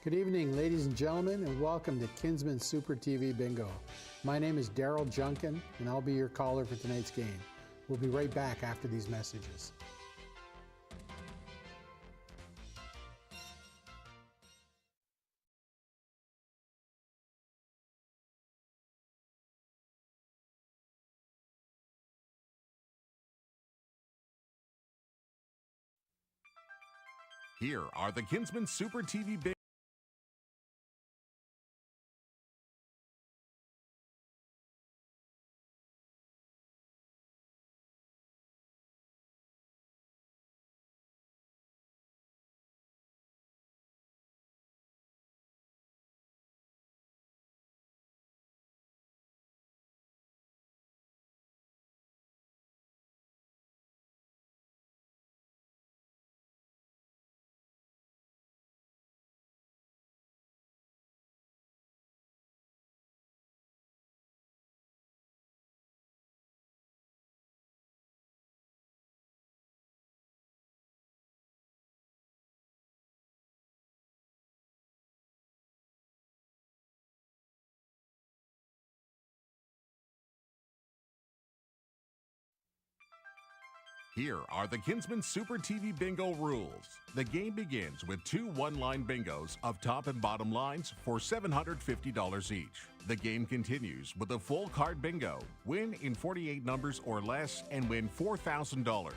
Good evening, ladies and gentlemen, and welcome to Kinsmen Super TV Bingo. My name is Daryl Junkin, and I'll be your caller for tonight's game. We'll be right back after these messages. Here are the Kinsmen Super TV Bingo. Here are the Kinsmen Super TV Bingo rules. The game begins with two one-line bingos of top and bottom lines for $750 each. The game continues with a full card bingo. Win in 48 numbers or less and win $4,000.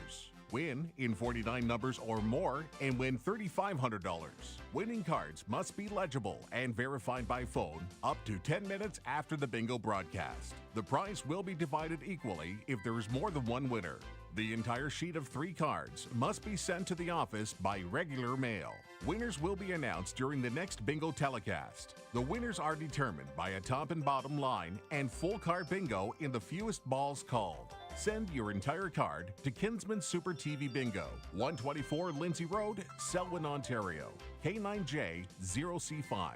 Win in 49 numbers or more and win $3,500. Winning cards must be legible and verified by phone up to 10 minutes after the bingo broadcast. The prize will be divided equally if there is more than one winner. The entire sheet of 3 cards must be sent to the office by regular mail. Winners will be announced during the next bingo telecast. The winners are determined by a top and bottom line and full card bingo in the fewest balls called. Send your entire card to Kinsmen Super TV Bingo, 124 Lindsay Road, Selwyn, Ontario, K9J0C5.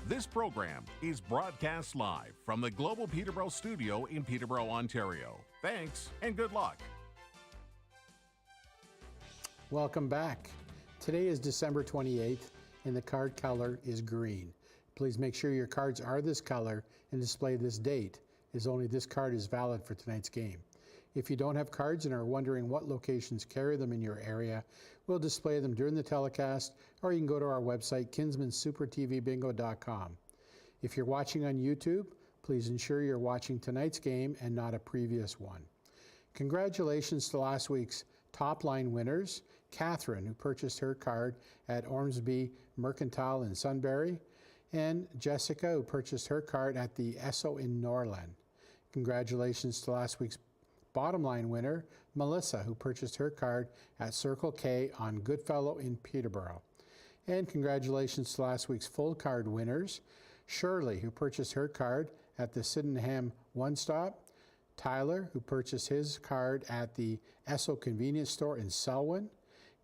This program is broadcast live from the Global Peterborough studio in Peterborough, Ontario. Thanks and good luck. Welcome back. Today is December 28th, and the card color is green. Please make sure your cards are this color and display this date, as only this card is valid for tonight's game. If you don't have cards and are wondering what locations carry them in your area, we'll display them during the telecast, or you can go to our website, kinsmensupertvbingo.com. If you're watching on YouTube, please ensure you're watching tonight's game and not a previous one. Congratulations to last week's top line winners, Catherine, who purchased her card at Ormsby Mercantile in Sunbury, and Jessica, who purchased her card at the Esso in Norland. Congratulations to last week's bottom line winner, Melissa, who purchased her card at Circle K on Goodfellow in Peterborough. And congratulations to last week's full card winners, Shirley, who purchased her card at the Sydenham One Stop, Tyler, who purchased his card at the Esso convenience store in Selwyn,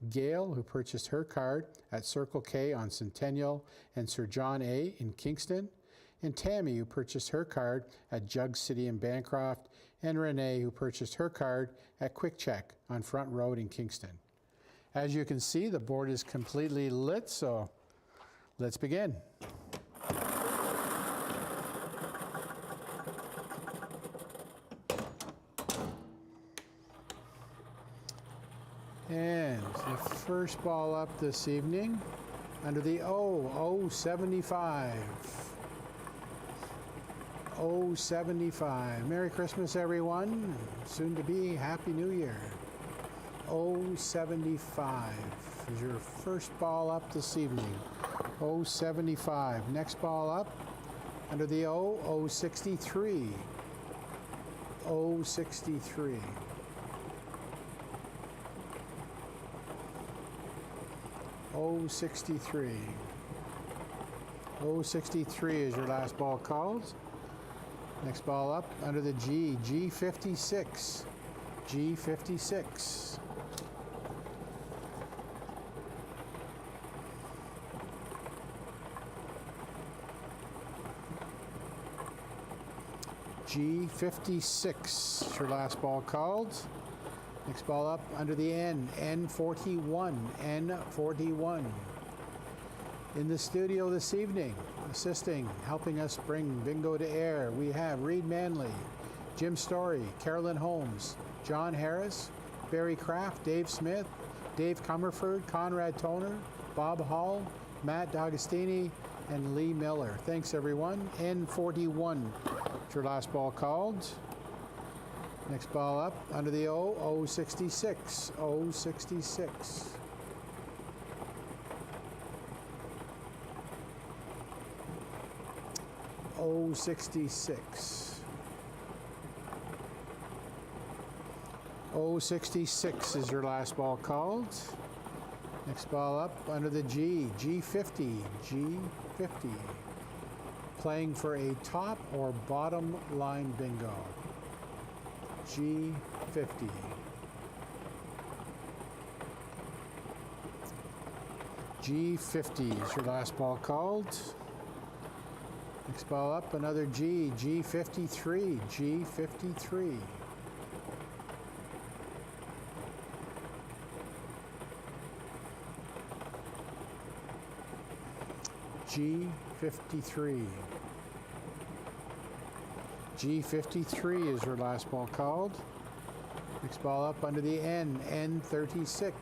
Gail, who purchased her card at Circle K on Centennial and Sir John A. in Kingston, and Tammy, who purchased her card at Jug City in Bancroft, and Renee, who purchased her card at Quick Check on Front Road in Kingston. As you can see, the board is completely lit, so let's begin. And the first ball up this evening under the 075. 075. Merry Christmas, everyone. Soon to be Happy New Year. 075 is your first ball up this evening. 075. Next ball up under the 063. 063. 063. 063 is your last ball called. Next ball up under the G, G56. G56. G56 is your last ball called. Next ball up under the N, N41, N41. In the studio this evening, assisting, helping us bring bingo to air, we have Reed Manley, Jim Story, Carolyn Holmes, John Harris, Barry Kraft, Dave Smith, Dave Comerford, Conrad Toner, Bob Hall, Matt D'Agostini, and Lee Miller. Thanks, everyone. N41 is your last ball called. Next ball up under the O, 066, 066. O66. 066 is your last ball called. Next ball up under the G, G50, G50. Playing for a top or bottom line bingo. G50. G50 is your last ball called. Next ball up, another G, G53, G53. G53. G53 is your last ball called. Next ball up under the N, N36.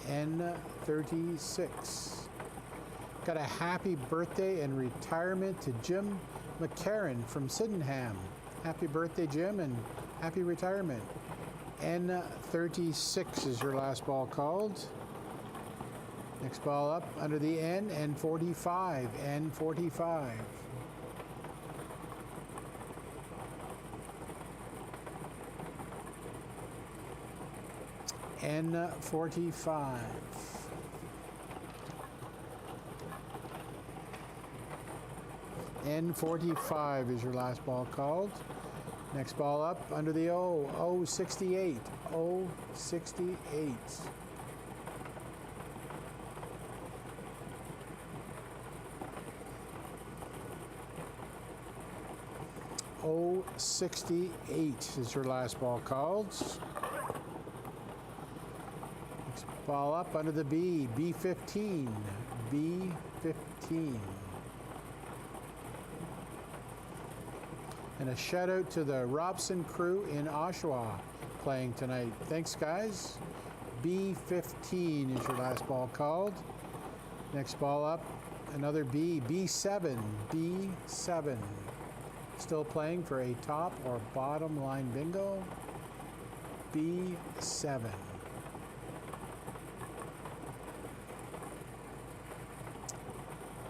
N36. Got a happy birthday and retirement to Jim McCarran from Sydenham. Happy birthday, Jim, and happy retirement. N36 is your last ball called. Next ball up under the N, N45, N45. N45. N45 is your last ball called. Next ball up under the O, 068, 068. O68 is your last ball called. Next ball up under the B, B15, B15. And a shout out to the Robson crew in Oshawa playing tonight. Thanks, guys. B15 is your last ball called. Next ball up, another B, B7, B7. Still playing for a top or bottom line bingo. B7.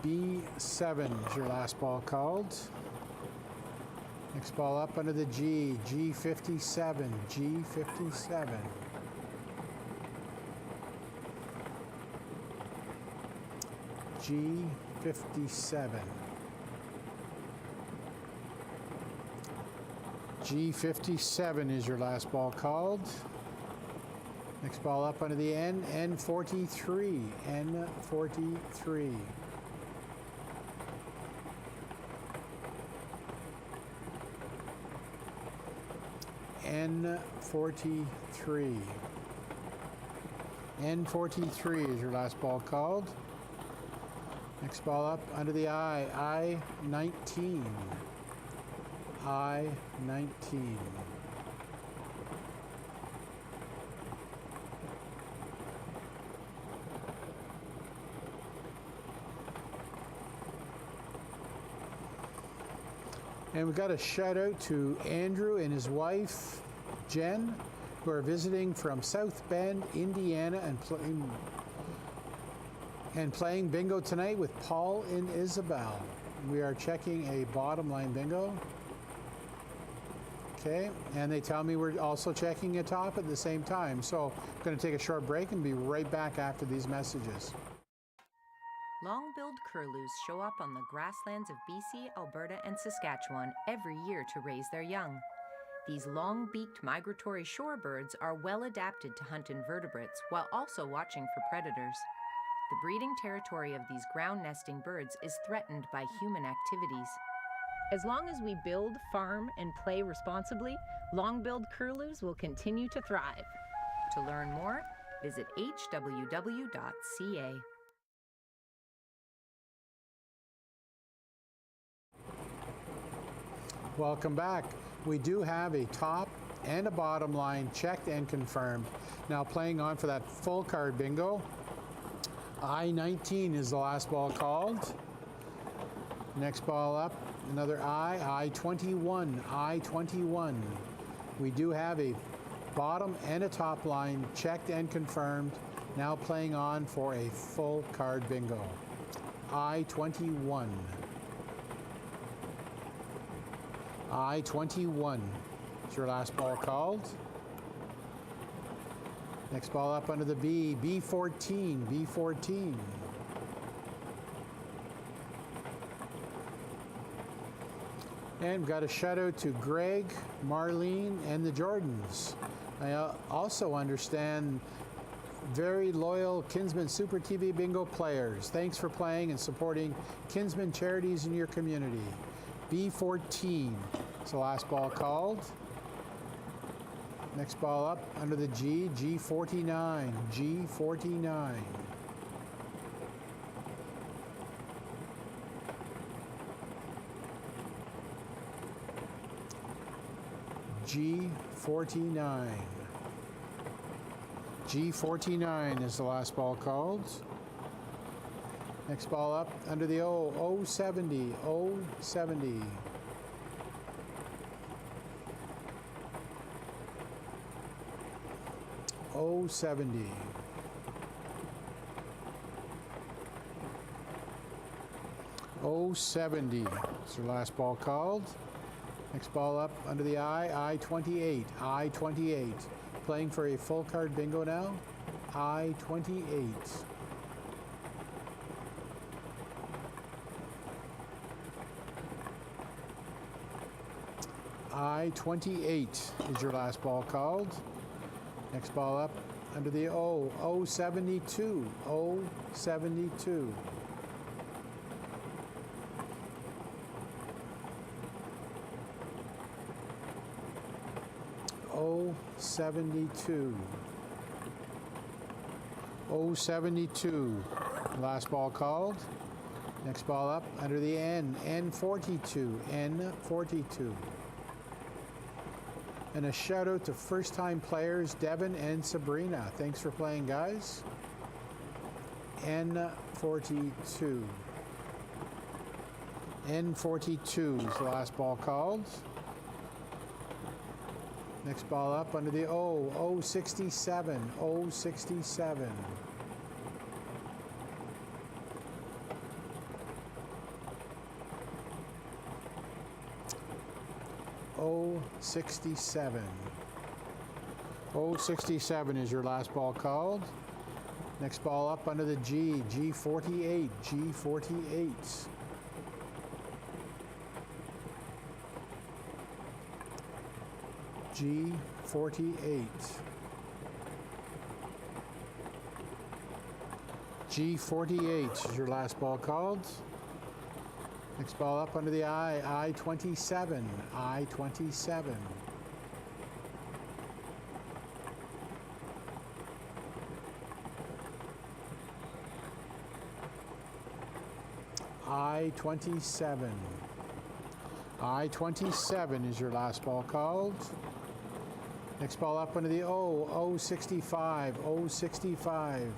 B7 is your last ball called. Next ball up under the G, G57, G57. G57. G57 is your last ball called. Next ball up under the N, N43, N43. N43. N43 is your last ball called. Next ball up under the I, I19. I19. And we got a shout out to Andrew and his wife, Jen, who are visiting from South Bend, Indiana, and playing bingo tonight with Paul and Isabel. We are checking a bottom line bingo. Okay, and they tell me we're also checking a top at the same time. So I'm going to take a short break and be right back after these messages. Long-billed curlews show up on the grasslands of BC, Alberta, and Saskatchewan every year to raise their young. These long-beaked migratory shorebirds are well adapted to hunt invertebrates while also watching for predators. The breeding territory of these ground-nesting birds is threatened by human activities. As long as we build, farm, and play responsibly, long-billed curlews will continue to thrive. To learn more, visit hww.ca. Welcome back. We do have a top and a bottom line checked and confirmed. Now playing on for that full card bingo. I-19 is the last ball called. Next ball up, another I-21, I-21. We do have a bottom and a top line checked and confirmed. Now playing on for a full card bingo. I-21. I-21 is your last ball called. Next ball up under the B, B14, B14. And we've got a shout out to Greg, Marlene, and the Jordans. I also understand very loyal Kinsmen Super TV Bingo players. Thanks for playing and supporting Kinsmen charities in your community. B14 is the last ball called. Next ball up under the G, G49, G49. G49. G49 is the last ball called. Next ball up under the O, O70, O70. O70. O70 is your last ball called. Next ball up under the I, I-28, I-28. Playing for a full card bingo now. I-28. I-28 is your last ball called. Next ball up under the O, O72, O72. O72. O72. Last ball called. Next ball up under the N, N42, N42. And a shout out to first time players, Devin and Sabrina. Thanks for playing, guys. N42. N42 is the last ball called. Next ball up under the O, O67, O67. O67. O67 is your last ball called. Next ball up under the G, G48, G48. G48. G48 is your last ball called. Next ball up under the I, I-27, I-27. I-27. I-27 is your last ball called. Next ball up under the O, O65, O65.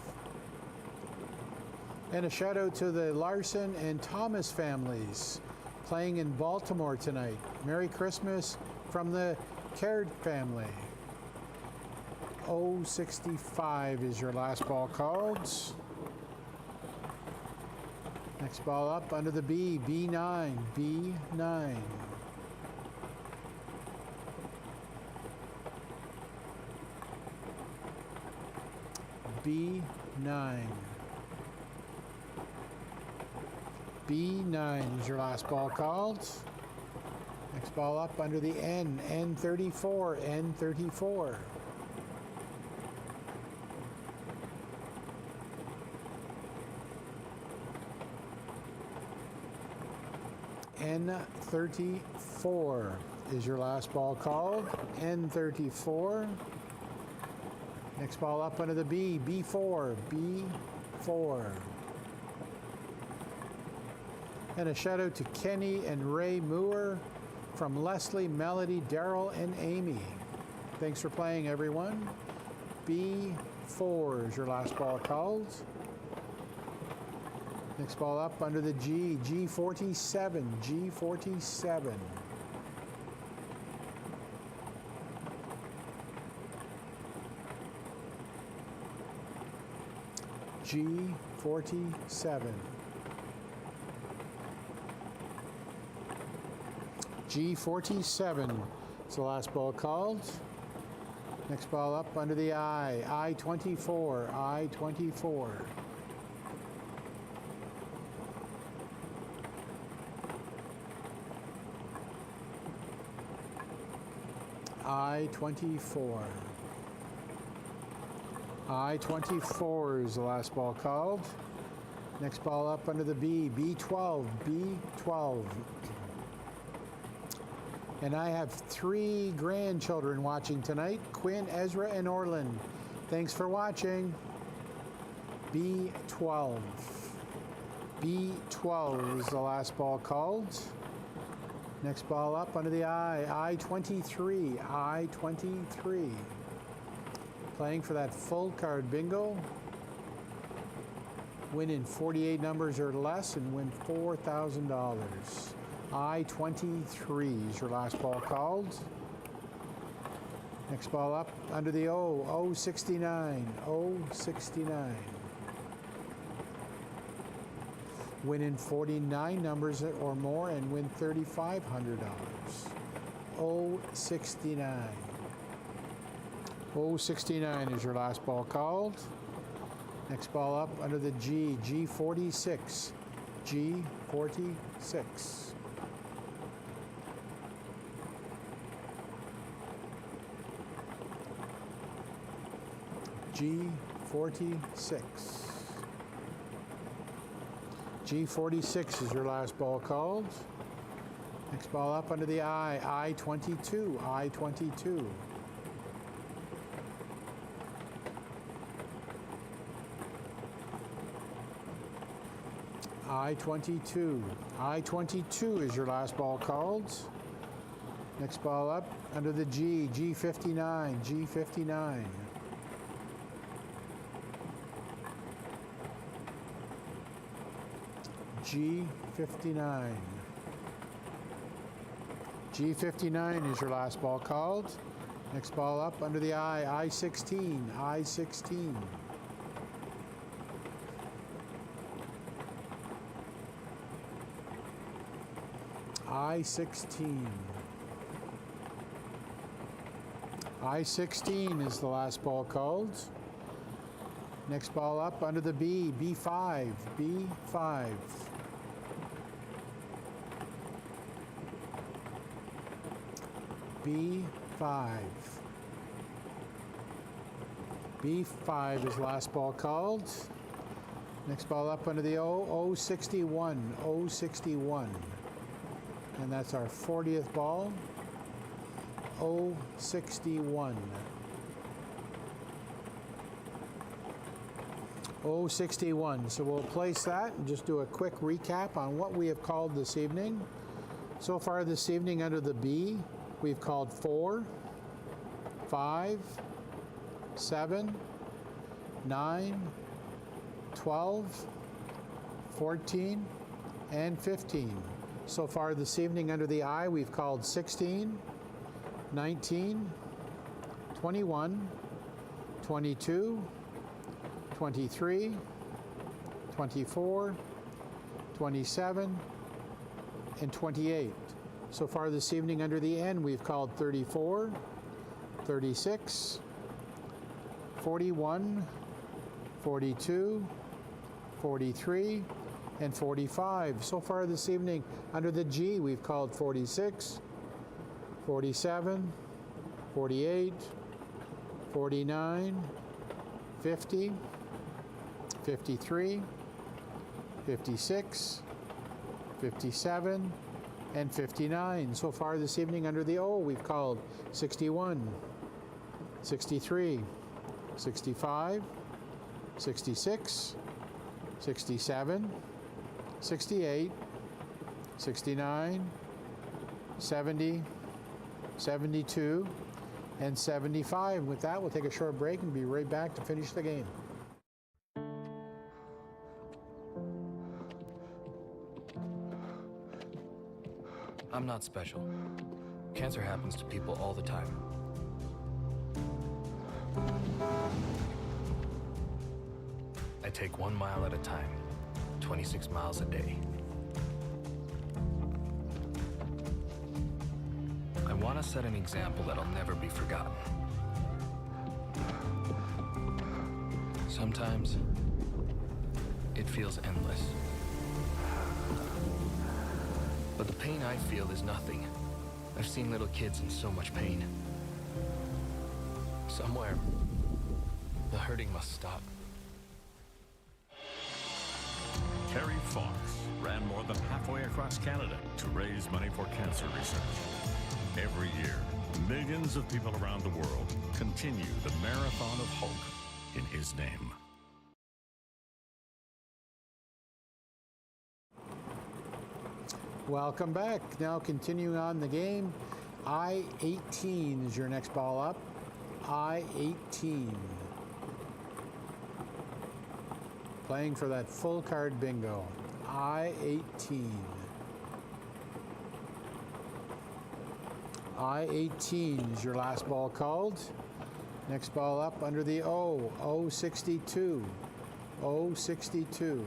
And a shout out to the Larson and Thomas families playing in Baltimore tonight. Merry Christmas from the Caird family. O65 is your last ball called. Next ball up under the B, B9, B9. B9. B9 is your last ball called. Next ball up under the N, N34, N34. N34 is your last ball called. N34. Next ball up under the B, B4, B4. And a shout out to Kenny and Ray Moore from Leslie, Melody, Daryl, and Amy. Thanks for playing, everyone. B4 is your last ball called. Next ball up under the G, G47, G47. G47. G47 is the last ball called. Next ball up under the I, I24, I24. I24. I24 is the last ball called. Next ball up under the B, B12, B12. And I have 3 grandchildren watching tonight, Quinn, Ezra, and Orlin. Thanks for watching. B12. B12 is the last ball called. Next ball up under the I, I23, I23. Playing for that full card bingo. Win in 48 numbers or less and win $4,000. I23 is your last ball called. Next ball up under the O, O69, O69. Win in 49 numbers or more and win $3,500. O69. O69 is your last ball called. Next ball up under the G, G46, G46. G46. G46 is your last ball called. Next ball up under the I, I22, I22. I22. I22 is your last ball called. Next ball up under the G, G59, G59. G59. G59 is your last ball called. Next ball up under the I, I16, I16. I16. I16 is the last ball called. Next ball up under the B, B5, B5. B5. B5 is last ball called. Next ball up under the O, O61, O61. And that's our 40th ball, O61. O61. So we'll place that and just do a quick recap on what we have called this evening. So far this evening under the B, we've called 4, 5, 7, 9, 12, 14, and 15. So far this evening under the I, we've called 16, 19, 21, 22, 23, 24, 27, and 28. So far this evening under the N, we've called 34, 36, 41, 42, 43, and 45. So far this evening under the G, we've called 46, 47, 48, 49, 50, 53, 56, 57, and 59. So far this evening under the O, we've called 61, 63, 65, 66, 67, 68, 69, 70, 72, and 75. With that, we'll take a short break and be right back to finish the game. I'm not special. Cancer happens to people all the time. I take 1 mile at a time, 26 miles a day. I want to set an example that'll never be forgotten. Sometimes, it feels endless. But the pain I feel is nothing. I've seen little kids in so much pain. Somewhere, the hurting must stop. Terry Fox ran more than halfway across Canada to raise money for cancer research. Every year, millions of people around the world continue the marathon of hope in his name. Welcome back. Now continuing on the game, I-18 is your next ball up. I-18. Playing for that full card bingo. I-18. I-18 is your last ball called. Next ball up under the O. O-62. O-62.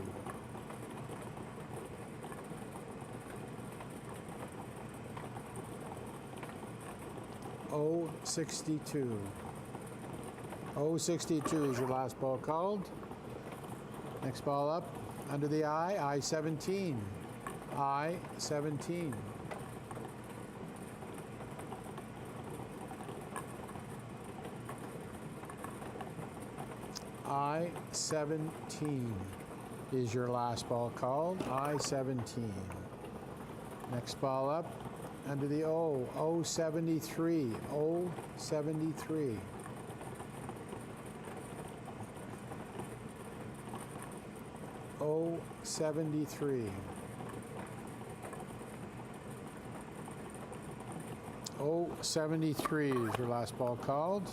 O-62. O-62 is your last ball called. Next ball up under the I, I-17. I-17. I-17 is your last ball called. I-17. Next ball up under the O, O-73. O-73. O-73. O-73 is your last ball called.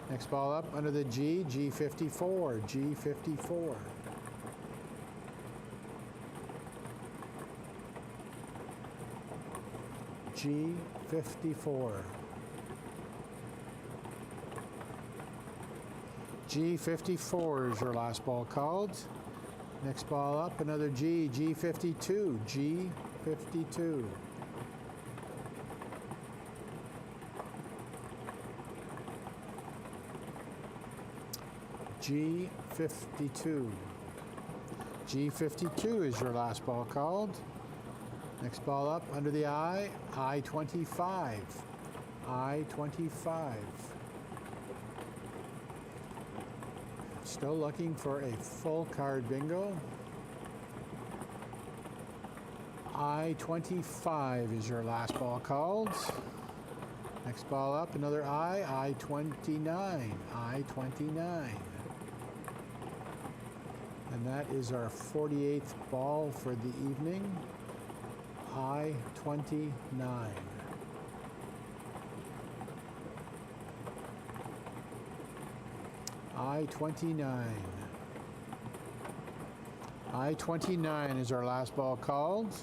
Next ball up under the G, G-54. G-54. G-54. G-54 is your last ball called. Next ball up, another G, G-52. G-52. G-52. G-52 is your last ball called. Next ball up under the I, I-25. I-25. Still looking for a full card bingo. I-25 is your last ball called. Next ball up, another I, I-29. I-29. And that is our 48th ball for the evening. I-29. I-29. I-29 is our last ball called.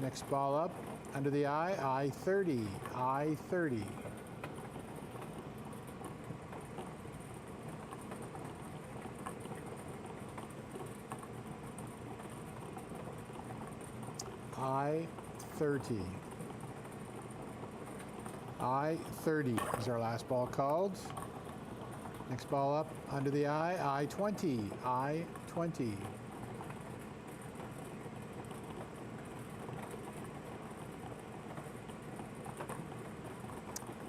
Next ball up under the I, I-30. I-30. I-30. I-30 is our last ball called. Next ball up under the I, I-20. I-20.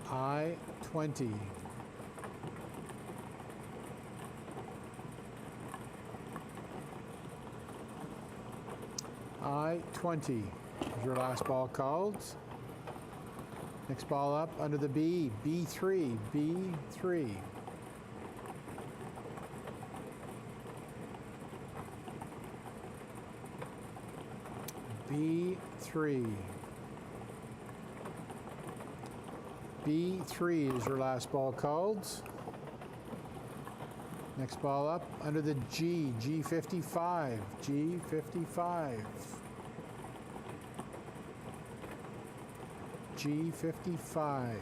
I-20. I-20 is your last ball called. Next ball up under the B, B3, B3. B3. B3 is your last ball called. Next ball up under the G, G55, G55. G55.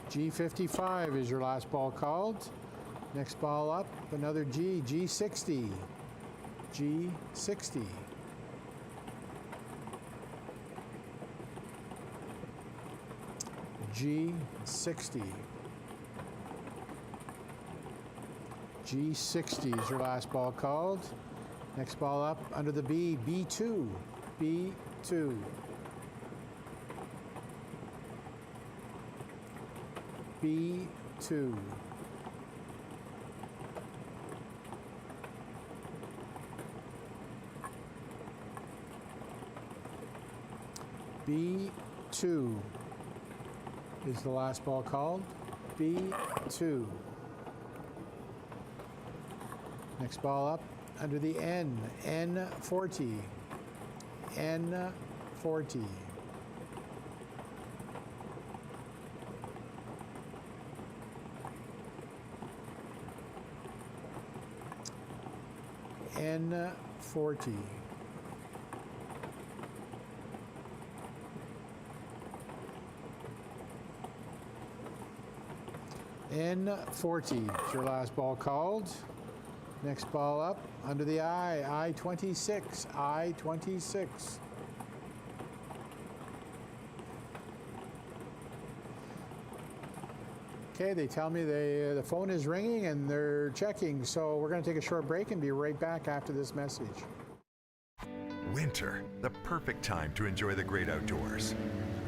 G55 is your last ball called. Next ball up, another G, G60, G60. G60. G60 is your last ball called. Next ball up under the B, B2, B2. B2. B2 is the last ball called. B2. Next ball up under the N, N40, N40. N40. N40 is your last ball called. Next ball up under the I, I26, I26. Okay, they tell me the phone is ringing and they're checking, so we're going to take a short break and be right back after this message. Winter, the perfect time to enjoy the great outdoors.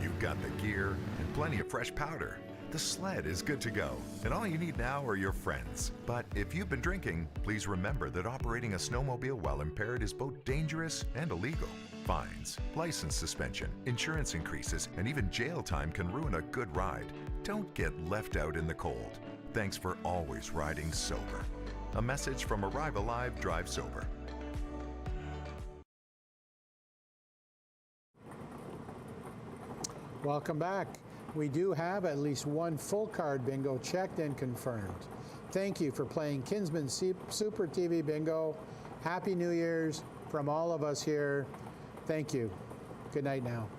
You've got the gear and plenty of fresh powder. The sled is good to go, and all you need now are your friends. But if you've been drinking, please remember that operating a snowmobile while impaired is both dangerous and illegal. Fines, license suspension, insurance increases, and even jail time can ruin a good ride. Don't get left out in the cold. Thanks for always riding sober. A message from Arrive Alive, Drive Sober. Welcome back. We do have at least one full card bingo checked and confirmed. Thank you for playing Kinsmen Super TV Bingo. Happy New Year's from all of us here. Thank you. Good night now.